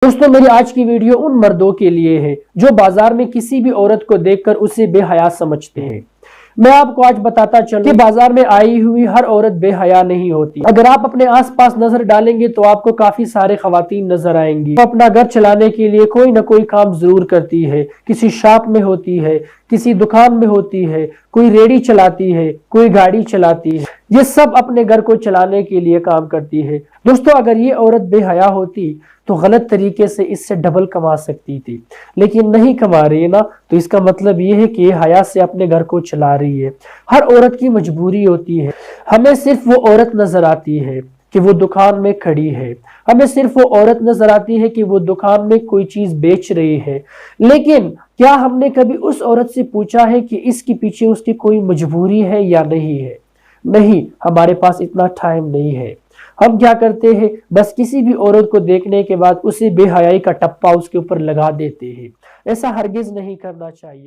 दोस्तों मेरी आज की वीडियो उन मर्दों के लिए है जो बाजार में किसी भी औरत को देखकर उसे बेहया समझते हैं। मैं आपको आज बताता चलूं कि बाजार में आई हुई हर औरत बेहया नहीं होती। अगर आप अपने आसपास नजर डालेंगे तो आपको काफी सारे खवातीन नजर आएंगी। वो अपना घर चलाने के लिए कोई ना कोई काम जरूर करती है। किसी शॉप में होती है, किसी दुकान में होती है, कोई रेडी चलाती है, कोई गाड़ी चलाती है। ये सब अपने घर को चलाने के लिए काम करती है। दोस्तों अगर ये औरत बेहया होती तो गलत तरीके से इससे डबल कमा सकती थी, लेकिन नहीं कमा रही है ना, तो इसका मतलब ये है कि ये हया से अपने घर को चला रही है। हर औरत की मजबूरी होती है। हमें सिर्फ वो औरत नजर आती है कि वो दुकान में खड़ी है, हमें सिर्फ वो औरत नजर आती है कि वो दुकान में कोई चीज बेच रही है, लेकिन क्या हमने कभी उस औरत से पूछा है कि इसके पीछे उसकी कोई मजबूरी है या नहीं है? नहीं, हमारे पास इतना टाइम नहीं है। हम क्या करते हैं, बस किसी भी औरत को देखने के बाद उसे बेहयाई का टप्पा उसके ऊपर लगा देते हैं। ऐसा हरगिज नहीं करना चाहिए।